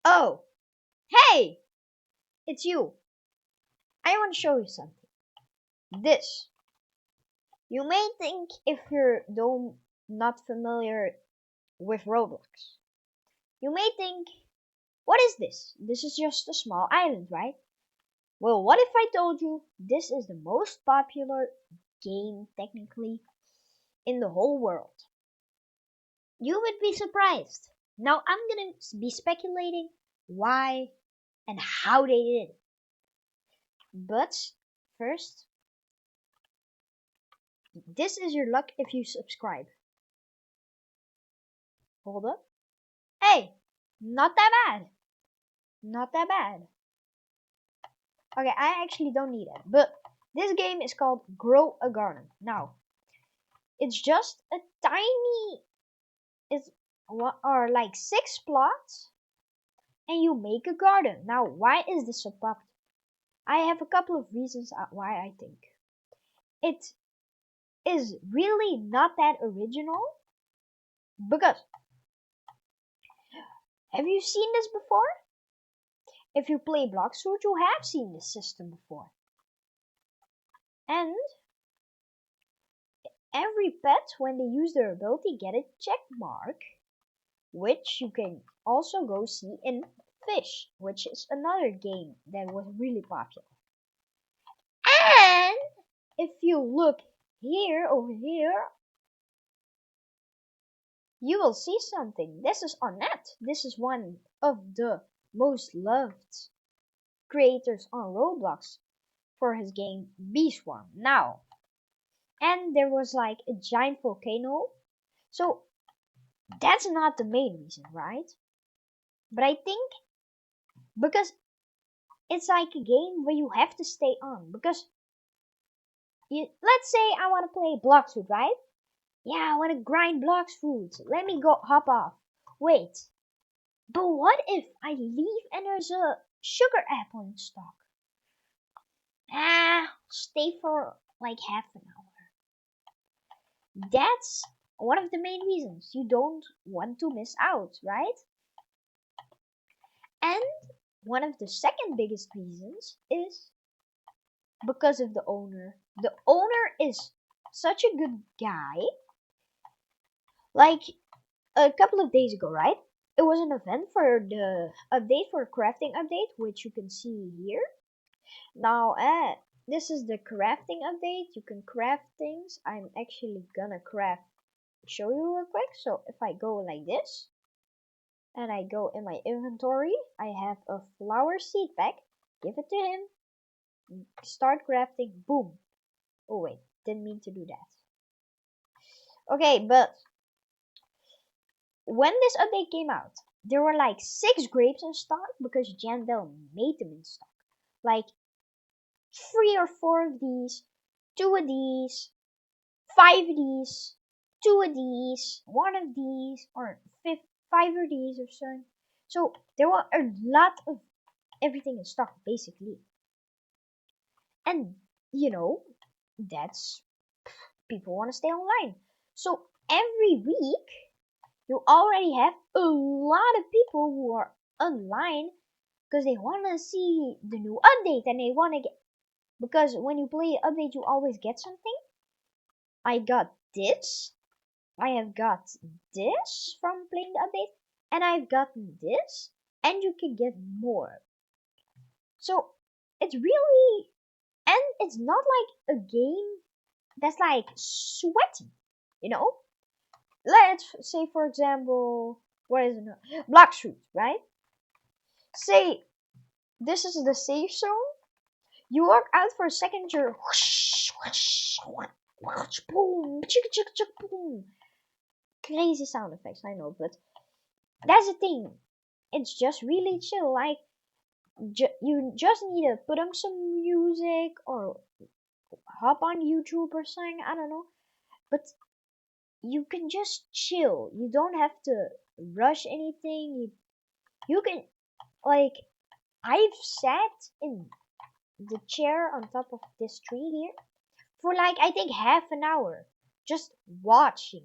Oh, hey! It's you. I want to show you something. This. You may think if you're though not familiar with Roblox. You may think, what is this? This is just a small island, right? Well, what if I told you this is the most popular game technically in the whole world? You would be surprised. Now I'm gonna be speculating why and how they did it. But first, this is your luck if you subscribe. Hold up. Hey, not that bad. Not that bad. Okay, I actually don't need it. But this game is called Grow a Garden. Now, it's just a tiny, it's what are like 6 plots, and you make a garden. Now, why is this so popular? I have a couple of reasons why I think it is really not that original. Because have you seen this before? If you play Bloxroot, you have seen this system before. And every pet, when they use their ability, get a check mark, which you can also go see in Fish, which is another game that was really popular. And if you look here, over here, you will see something. This is Annette. This is one of the most loved creators on Roblox for his game Bee Swarm. Now, and there was like a giant volcano. So that's not the main reason, right? But I think because it's like a game where you have to stay on. Because let's say I want to play Blocks Food, right? Yeah, I want to grind Blocks Food. Let me go hop off. Wait, but what if I leave and there's a sugar apple in stock? Stay for like half an hour. That's one of the main reasons you don't want to miss out, right? And one of the second biggest reasons is because of the owner. The owner is such a good guy. Like a couple of days ago, right? It was an event for the update for crafting update, which you can see here. Now, this is the crafting update. You can craft things. I'm actually gonna show you real quick. So if I go like this, and I go in my inventory, I have a flower seed pack. Give it to him. Start crafting. Boom. Oh wait, didn't mean to do that. Okay, but when this update came out, there were like 6 grapes in stock because Jandel made them in stock. Like 3 or 4 of these, 2 of these, 5 of these, 2 of these, 1 of these, or 5 of these or so. So there were a lot of everything in stock basically. And that's people want to stay online. So every week you already have a lot of people who are online because they want to see the new update and they want to get, because when you play an update you always get something. I got this. I have got this from playing the update, and I've gotten this, and you can get more. So it's really, and it's not like a game that's like sweaty, you know? Let's say, for example, what is it? Block shoot, right? Say this is the safe zone. You walk out for a second, you're whoosh, whoosh, whoosh, boom, chicka, chicka, chicka, boom. Crazy sound effects, I know, but that's the thing. It's just really chill. Like you just need to put on some music or hop on YouTube or something. I don't know, but you can just chill. You don't have to rush anything. You can like I've sat in the chair on top of this tree here for like I think half an hour just watching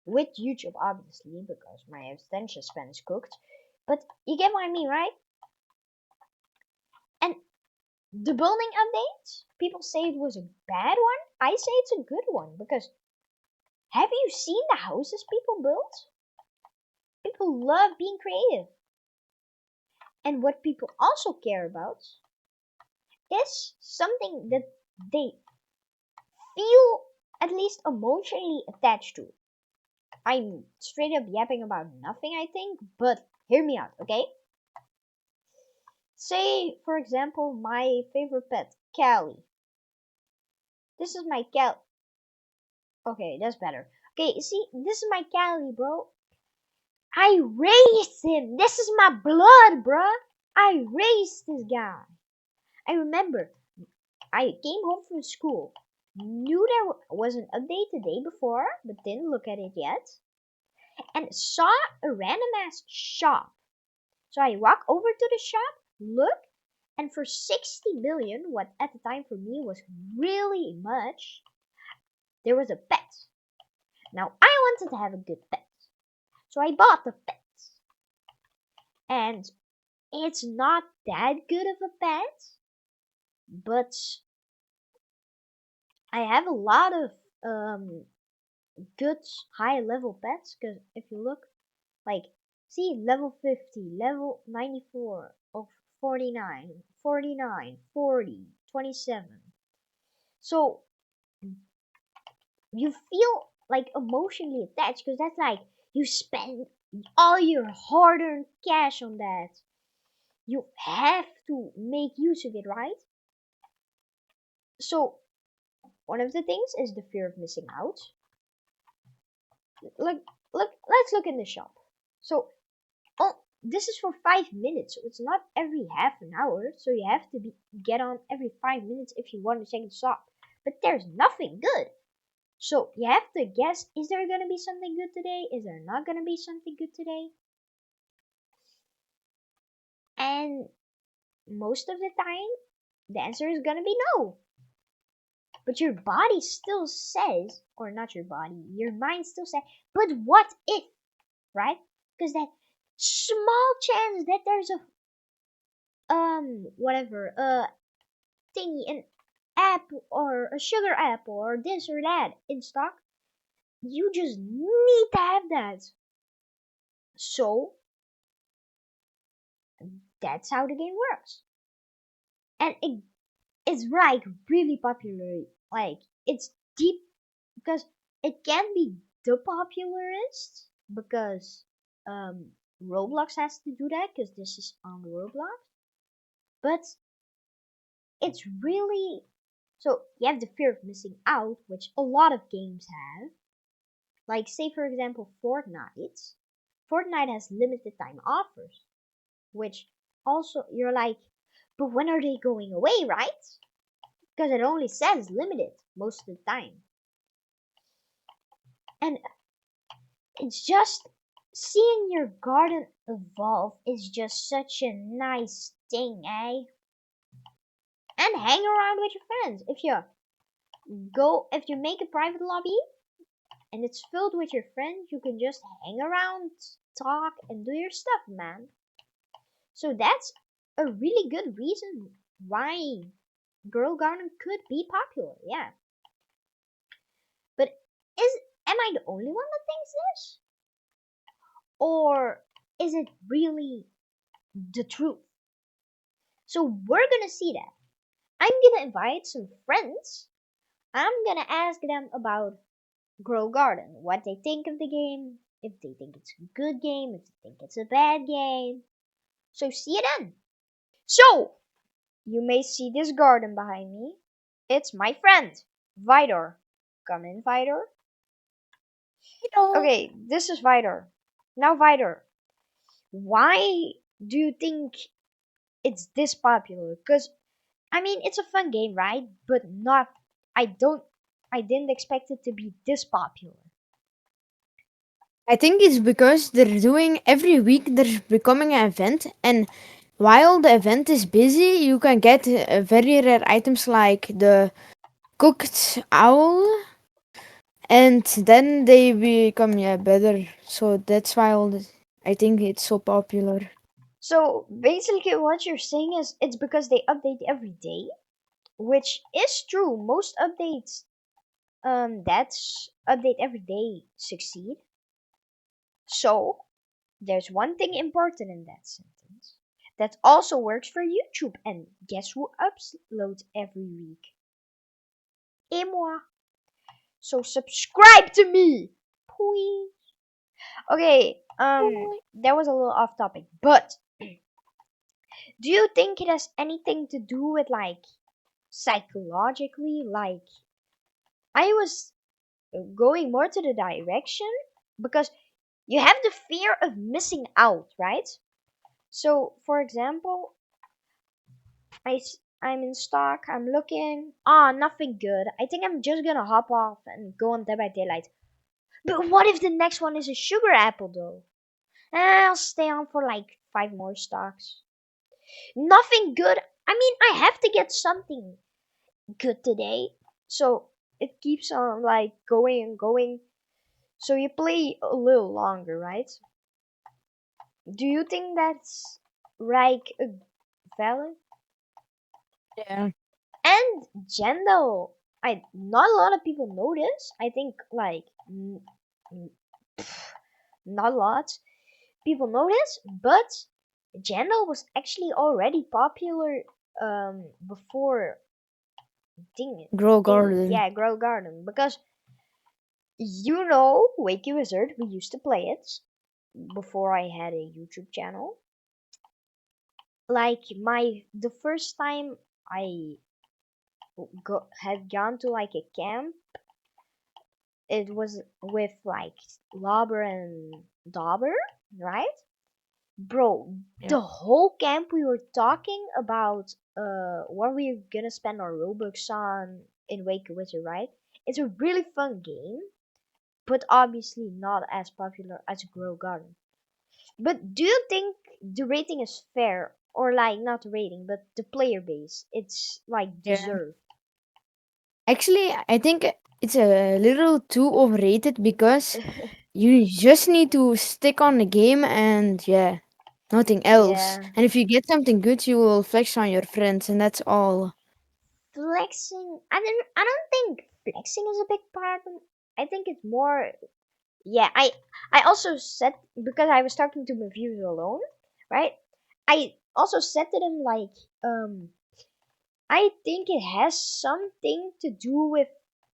with YouTube obviously because my attention span is cooked. But you get what I mean, right? And the building updates, people say it was a bad one. I say it's a good one because have you seen the houses people built? People love being creative. And what people also care about is something that they feel at least emotionally attached to. I'm straight up yapping about nothing, I think, but hear me out, okay? Say, for example, my favorite pet, Callie. This is my Cal. Okay, that's better. Okay, see, this is my Callie, bro. I raised him. This is my blood, bruh. I raised this guy. I remember I came home from school, knew there was an update the day before, but didn't look at it yet, and saw a random ass shop. So I walk over to the shop, look, and for 60 million, what at the time for me was really much, there was a pet. Now I wanted to have a good pet. So I bought the pet. And it's not that good of a pet, but I have a lot of good high level pets because if you look like see level 50, level 94 of 49, 49, 40, 27. So you feel like emotionally attached because that's like you spend all your hard-earned cash on that. You have to make use of it, right? So one of the things is the fear of missing out. Look, let's look in the shop. So oh, this is for 5 minutes, so it's not every half an hour. So you have to get on every 5 minutes if you want to check the shop. But there's nothing good. So you have to guess, is there gonna be something good today? Is there not gonna be something good today? And most of the time, the answer is gonna be no. But your body still says, or not your body, your mind still says, but what if, right? Because that small chance that there's whatever, thingy, an apple or a sugar apple or this or that in stock, you just need to have that. So that's how the game works. And it's like really popular. Like it's deep because it can be the popularist because Roblox has to do that because this is on Roblox. But it's really so you have the fear of missing out, which a lot of games have. Like say for example Fortnite. Fortnite has limited time offers, which also you're like, but when are they going away, right? Because it only says limited most of the time. And it's just seeing your garden evolve is just such a nice thing, eh? And hang around with your friends. If you make a private lobby and it's filled with your friends, you can just hang around, talk, and do your stuff, man. So that's a really good reason why Girl Garden could be popular, yeah. But am I the only one that thinks this? Or is it really the truth? So we're gonna see that. I'm gonna invite some friends. I'm gonna ask them about Grow Garden, what they think of the game, if they think it's a good game, if they think it's a bad game. So see you then. So you may see this garden behind me. It's my friend, Vidor. Come in, Vidor. Hello. Okay, this is Vidor. Now, Vidor, why do you think it's this popular? Because I mean, it's a fun game, right? But not. I don't. I didn't expect it to be this popular. I think it's because they're doing every week there's becoming an event, and while the event is busy, you can get very rare items like the cooked owl, and then they become better. So that's why I think it's so popular. So basically, what you're saying is it's because they update every day, which is true. Most updates that's update every day succeed. So there's one thing important in that sentence that also works for YouTube, and guess who uploads every week? Et moi. So subscribe to me, please. Okay, that was a little off topic, but do you think it has anything to do with like psychologically? Like, I was going more to the direction because you have the fear of missing out, right? So, for example, I'm in stock, I'm looking, nothing good. I think I'm just gonna hop off and go on Dead by Daylight. But what if the next one is a sugar apple though? I'll stay on for like 5 more stocks. Nothing good. I mean, I have to get something good today. So it keeps on like going and going. So you play a little longer, right? Do you think that's like valid? Yeah. And Jendel, I not a lot of people know this. I think like n- not a lot people know this, but Jendel was actually already popular before Ding Grow Ding garden. yeah Grow Garden, because you know Wakey Wizard, we used to play it before I had a YouTube channel. Like the first time I had gone to like a camp, it was with like Lobber and Dauber, right? Bro, Yeah. the whole camp we were talking about what we are gonna spend our Robux on in Wake Wizard, right? It's a really fun game, but obviously not as popular as Grow Garden. But do you think the rating is fair? Or like not the rating, but the player base. It's like Yeah. deserved. Actually, I think it's a little too overrated because you just need to stick on the game and yeah, nothing else. Yeah. And if you get something good, you will flex on your friends, and that's all. Flexing. I don't think flexing is a big part. I think it's more. Yeah. I also said, because I was talking to my viewers alone, right? I also said to them like I think it has something to do with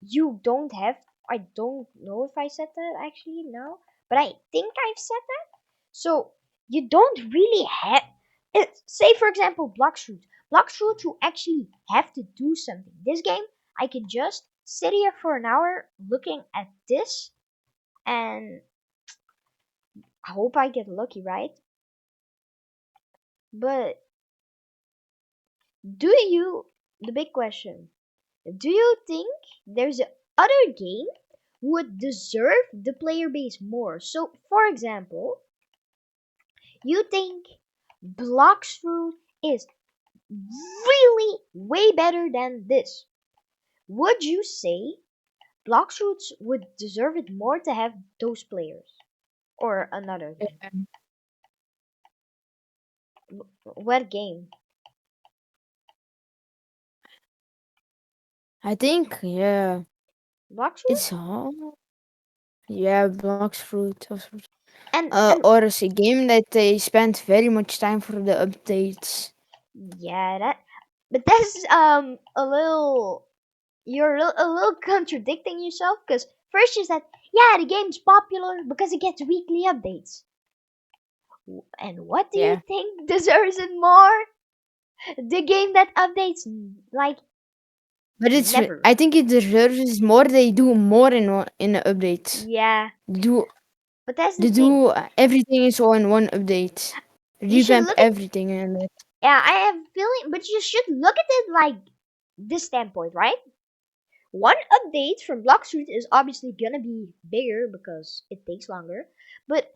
you don't have. I don't know if I said that actually now, but I think I've said that. So you don't really have. Say for example, block shoot. Block shoot, you actually have to do something. This game, I can just sit here for an hour looking at this, and I hope I get lucky, right? But do you? The big question. Do you think there's a other game would deserve the player base more? So, for example, you think Blocks Fruit is really way better than this. Would you say Blocks Fruits would deserve it more to have those players? Or another game? Yeah. What game? I think yeah, Blocks Fruit? it's hard. Yeah, blocks fruit. And Or it's a game that they spent very much time for the updates. yeah, but that's a little, you're a little contradicting yourself, because first you said, yeah, the game's popular because it gets weekly updates. And what do you Yeah, think deserves it more? The game that updates like but never. I think it deserves more. They do more in the updates. Yeah, They do but that's the they thing. do everything is all in one update. You should Revamp look at, everything in it. yeah, I have a feeling, but you should look at it like this standpoint, right? One update from Block Street is obviously gonna be bigger because it takes longer. But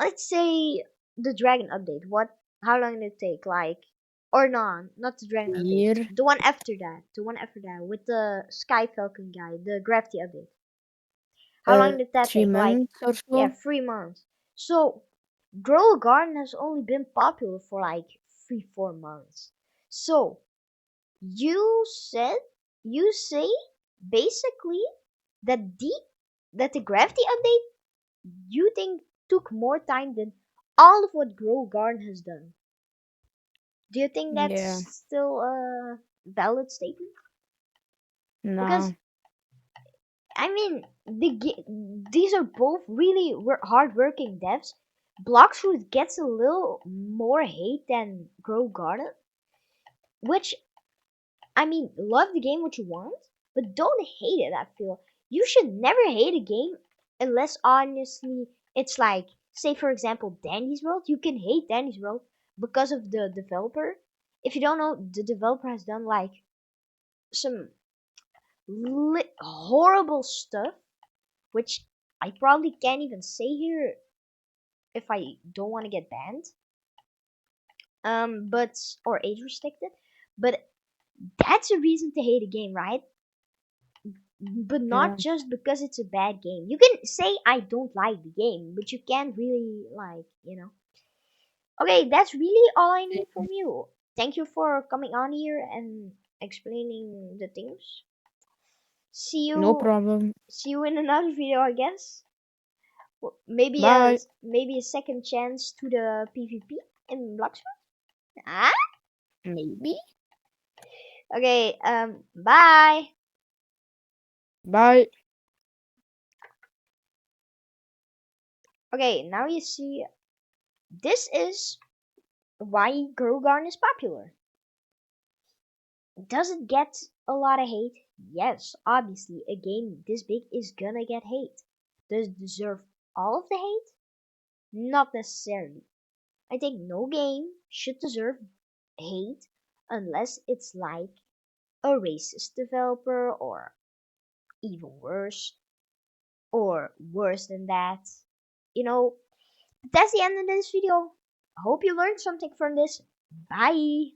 let's say the dragon update. How long did it take? Like, or no, not the dragon update. Year, The one after that. The one after that with the Sky Falcon guy, the gravity update. How long did that three take? Like, months or yeah, so. 3 months. So Grow a Garden has only been popular for like 3, 4 months. So you said you say basically that the gravity update you think took more time than all of what Grow a Garden has done. Do you think that's Yeah. still a valid statement? Because No. I mean, these are both really hardworking devs. Bloxroot gets a little more hate than Grow Garden, which I mean, love the game what you want, but don't hate it. I feel you should never hate a game unless honestly it's like, say for example, Dandy's World. You can hate Dandy's World because of the developer. If you don't know, the developer has done like some horrible stuff, which I probably can't even say here if I don't want to get banned. But or age restricted. But that's a reason to hate a game, right? But not Yeah. just because it's a bad game. You can say I don't like the game, but you can't really like. Okay, that's really all I need from you. Thank you for coming on here and explaining the things. See No you problem. see you in another video, I guess. Maybe Bye. a second chance to the PvP in Bloxburg. Ah? Maybe. Okay, bye. Bye. Okay, now you see this is why Grogarn is popular. Does it get a lot of hate? Yes, obviously, a game this big is gonna get hate. Does it deserve all of the hate? Not necessarily. I think no game should deserve hate unless it's like a racist developer or even worse or worse than that. You know, that's the end of this video. I hope you learned something from this. Bye.